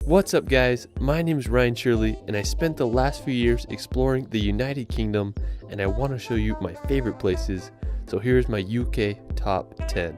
What's up guys, my name is Ryan Shirley and I spent the last few years exploring the United Kingdom and I want to show you my favorite places. So here's my UK top 10.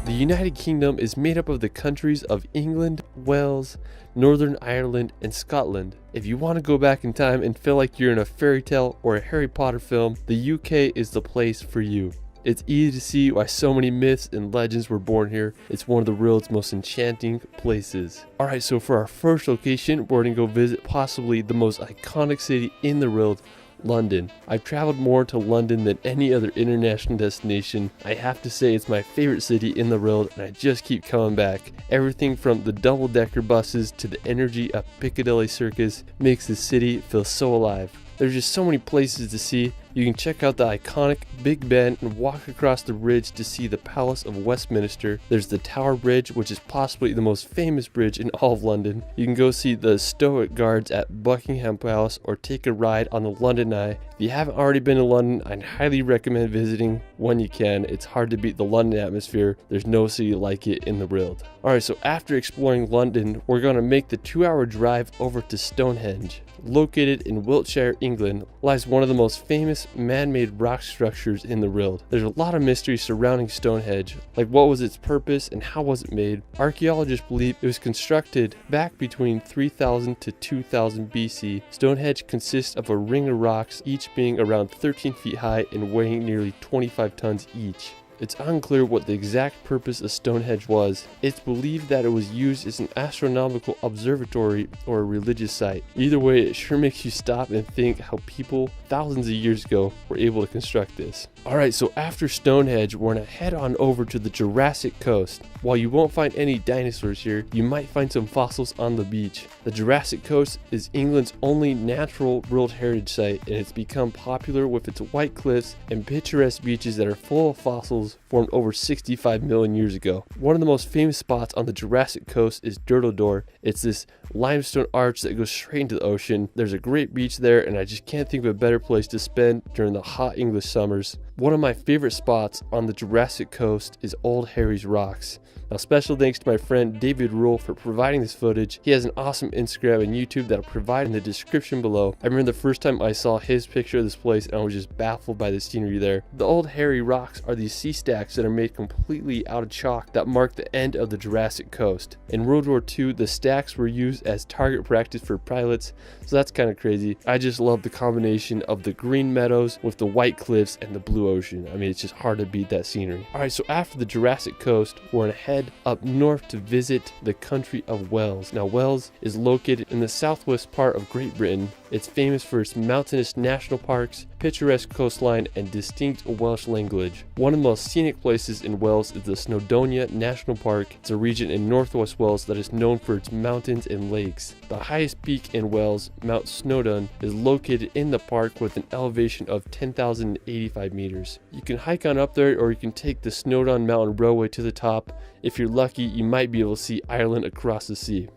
The United Kingdom is made up of the countries of England, Wales, Northern Ireland, and Scotland. If you want to go back in time and feel like you're in a fairy tale or a Harry Potter film, the UK is the place for you. It's easy to see why so many myths and legends were born here. It's one of the world's most enchanting places. Alright, so for our first location, we're going to go visit possibly the most iconic city in the world, London. I've traveled more to London than any other international destination. I have to say it's my favorite city in the world and I just keep coming back. Everything from the double-decker buses to the energy of Piccadilly Circus makes the city feel so alive. There's just so many places to see. You can check out the iconic Big Ben and walk across the bridge to see the Palace of Westminster. There's the Tower Bridge, which is possibly the most famous bridge in all of London. You can go see the Stoic Guards at Buckingham Palace or take a ride on the London Eye. If you haven't already been to London, I'd highly recommend visiting when you can. It's hard to beat the London atmosphere. There's no city like it in the world. Alright, so after exploring London, we're going to make the 2-hour drive over to Stonehenge. Located in Wiltshire, England, lies one of the most famous man-made rock structures in the world. There's a lot of mystery surrounding Stonehenge, like what was its purpose and how was it made. Archaeologists believe it was constructed back between 3000 to 2000 BC. Stonehenge consists of a ring of rocks, each being around 13 feet high and weighing nearly 25 tons each. It's unclear what the exact purpose of Stonehenge was. It's believed that it was used as an astronomical observatory or a religious site. Either way, it sure makes you stop and think how people thousands of years ago were able to construct this. Alright, so after Stonehenge, we're going to head on over to the Jurassic Coast. While you won't find any dinosaurs here, you might find some fossils on the beach. The Jurassic Coast is England's only natural World Heritage Site, and it's become popular with its white cliffs and picturesque beaches that are full of fossils formed over 65 million years ago. One of the most famous spots on the Jurassic Coast is Durdle Door. It's this limestone arch that goes straight into the ocean. There's a great beach there, and I just can't think of a better place to spend during the hot English summers. One of my favorite spots on the Jurassic Coast is Old Harry's Rocks. Now, special thanks to my friend David Rule for providing this footage. He has an awesome Instagram and YouTube that I'll provide in the description below. I remember the first time I saw his picture of this place and I was just baffled by the scenery there. The Old Harry Rocks are these sea stacks that are made completely out of chalk that mark the end of the Jurassic Coast. In World War II, the stacks were used as target practice for pilots, so that's kind of crazy. I just love the combination of the green meadows with the white cliffs and the blue ocean. I mean, it's just hard to beat that scenery. Alright, so after the Jurassic Coast, we're going to head up north to visit the country of Wales. Now, Wales is located in the southwest part of Great Britain. It's famous for its mountainous national parks, picturesque coastline, and distinct Welsh language. One of the most scenic places in Wales is the Snowdonia National Park. It's a region in northwest Wales that is known for its mountains and lakes. The highest peak in Wales, Mount Snowdon, is located in the park with an elevation of 10,085 meters. You can hike on up there, or you can take the Snowdon Mountain Railway to the top. If you're lucky, you might be able to see Ireland across the sea.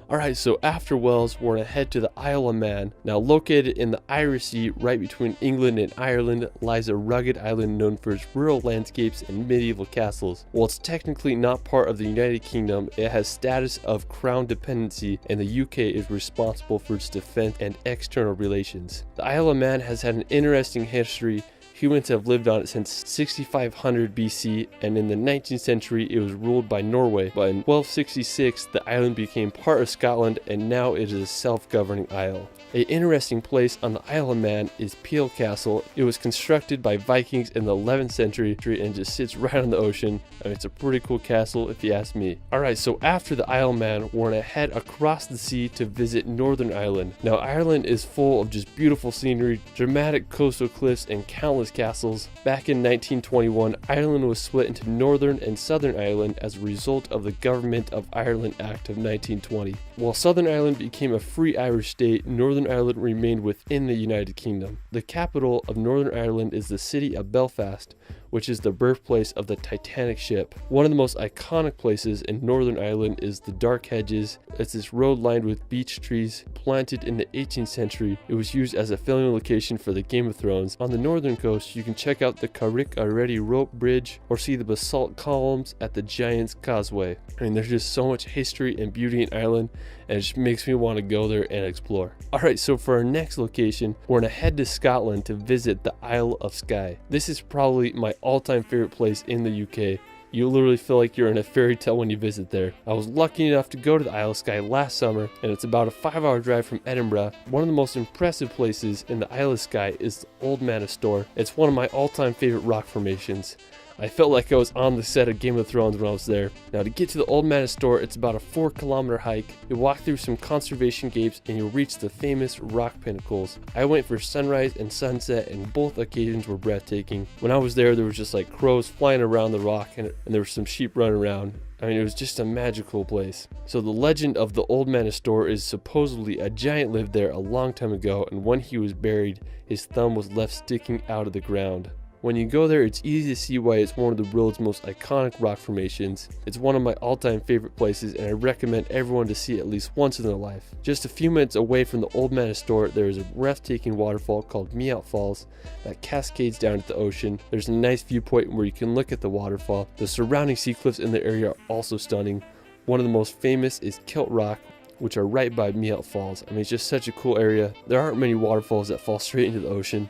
Alright, so after Wales, we're going to head to the Isle of Man. Now, located in the Irish Sea, right between England and Ireland, lies a rugged island known for its rural landscapes and medieval castles. While it's technically not part of the United Kingdom, it has status of crown dependency, and the UK is responsible for its defense and external relations. The Isle of Man has had an interesting history. Humans have lived on it since 6500 BC, and in the 19th century it was ruled by Norway, but in 1266 the island became part of Scotland and now it is a self-governing isle. An interesting place on the Isle of Man is Peel Castle. It was constructed by Vikings in the 11th century and just sits right on the ocean. I mean, it's a pretty cool castle if you ask me. Alright, so after the Isle of Man, we're going to head across the sea to visit Northern Ireland. Now, Ireland is full of just beautiful scenery, dramatic coastal cliffs, and countless castles. Back in 1921, Ireland was split into Northern and Southern Ireland as a result of the Government of Ireland Act of 1920. While Southern Ireland became a free Irish state, Northern Ireland remained within the United Kingdom. The capital of Northern Ireland is the city of Belfast, which is the birthplace of the Titanic ship. One of the most iconic places in Northern Ireland is the Dark Hedges. It's this road lined with beech trees planted in the 18th century. It was used as a filming location for the Game of Thrones. On the northern coast, you can check out the Carrick Already rope bridge or see the basalt columns at the Giant's Causeway. I mean, there's just so much history and beauty in Ireland, and it just makes me want to go there and explore. Alright, so for our next location, we're gonna head to Scotland to visit the Isle of Skye. This is probably my all-time favorite place in the UK. You literally feel like you're in a fairy tale when you visit there. I was lucky enough to go to the Isle of Skye last summer, and it's about a 5-hour drive from Edinburgh. One of the most impressive places in the Isle of Skye is the Old Manastor. It's one of my all-time favorite rock formations. I felt like I was on the set of Game of Thrones when I was there. Now, to get to the Old Manastor, it's about a 4-kilometer hike. You walk through some conservation gates and you'll reach the famous rock pinnacles. I went for sunrise and sunset, and both occasions were breathtaking. When I was there was just like crows flying around the rock, and there were some sheep running around. I mean, it was just a magical place. So the legend of the Old Manastor is supposedly a giant lived there a long time ago, and when he was buried, his thumb was left sticking out of the ground. When you go there, it's easy to see why it's one of the world's most iconic rock formations. It's one of my all-time favorite places, and I recommend everyone to see it at least once in their life. Just a few minutes away from the Old Manastor, there is a breathtaking waterfall called Meout Falls that cascades down to the ocean. There's a nice viewpoint where you can look at the waterfall. The surrounding sea cliffs in the area are also stunning. One of the most famous is Kilt Rock, which are right by Meout Falls. I mean, it's just such a cool area. There aren't many waterfalls that fall straight into the ocean.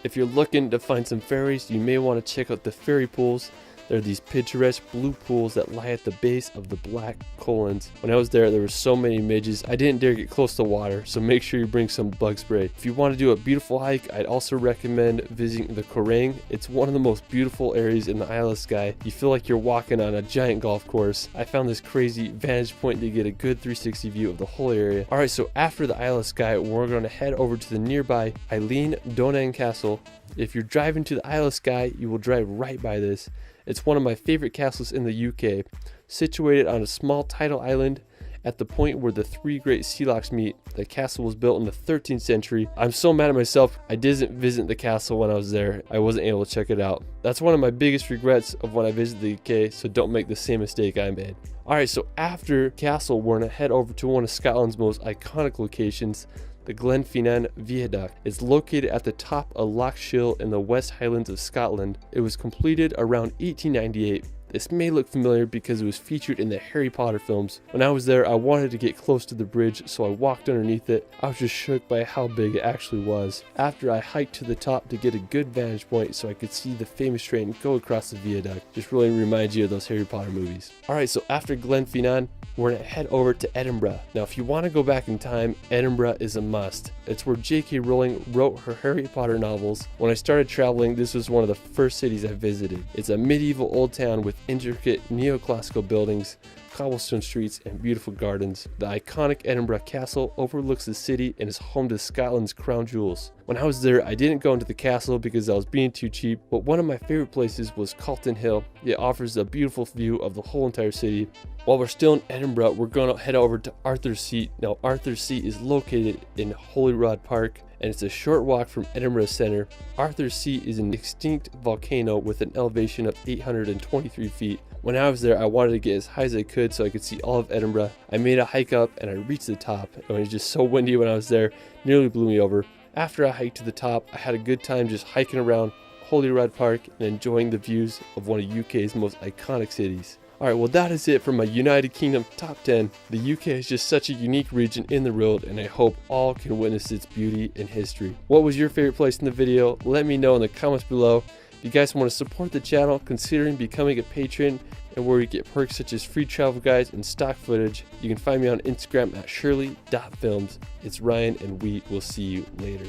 If you're looking to find some fairies, you may want to check out the fairy pools. There are these picturesque blue pools that lie at the base of the Black Colons. When I was there were so many midges, I didn't dare get close to water, so make sure you bring some bug spray. If you want to do a beautiful hike, I'd also recommend visiting the Corang. It's one of the most beautiful areas in the Isle of Skye. You feel like you're walking on a giant golf course. I found this crazy vantage point to get a good 360 view of the whole area. Alright, so after the Isle of Skye, we're going to head over to the nearby Eilean Donan Castle. If you're driving to the Isle of Skye, you will drive right by this. It's one of my favorite castles in the UK, situated on a small tidal island at the point where the 3 great sea locks meet. The castle was built in the 13th century. I'm so mad at myself I didn't visit the castle when I was there. I wasn't able to check it out. That's one of my biggest regrets of when I visited the UK, so don't make the same mistake I made. Alright, so after castle, we're going to head over to one of Scotland's most iconic locations, the Glenfinnan Viaduct. It's located at the top of Loch Shiel in the West Highlands of Scotland. It was completed around 1898. This may look familiar because it was featured in the Harry Potter films. When I was there, I wanted to get close to the bridge, so I walked underneath it. I was just shook by how big it actually was. After, I hiked to the top to get a good vantage point so I could see the famous train go across the viaduct. Just really reminds you of those Harry Potter movies. Alright, so after Glenfinnan, we're going to head over to Edinburgh. Now, if you want to go back in time, Edinburgh is a must. It's where J.K. Rowling wrote her Harry Potter novels. When I started traveling, this was one of the first cities I visited. It's a medieval old town with intricate neoclassical buildings, cobblestone streets, and beautiful gardens. The iconic Edinburgh Castle overlooks the city and is home to Scotland's crown jewels. When I was there, I didn't go into the castle because I was being too cheap, but one of my favorite places was Calton Hill. It offers a beautiful view of the whole entire city. While we're still in Edinburgh, we're going to head over to Arthur's Seat. Now, Arthur's Seat is located in Holyrood Park, and it's a short walk from Edinburgh Centre. Arthur's Seat is an extinct volcano with an elevation of 823 feet. When I was there, I wanted to get as high as I could so I could see all of Edinburgh. I made a hike up and I reached the top. It was just so windy when I was there, nearly blew me over. After I hiked to the top, I had a good time just hiking around Holyrood Park and enjoying the views of one of UK's most iconic cities. Alright, well that is it for my United Kingdom top 10. The UK is just such a unique region in the world, and I hope all can witness its beauty and history. What was your favorite place in the video? Let me know in the comments below. If you guys want to support the channel, considering becoming a patron, and where you get perks such as free travel guides and stock footage, you can find me on Instagram at shirley.films. It's Ryan, and we will see you later.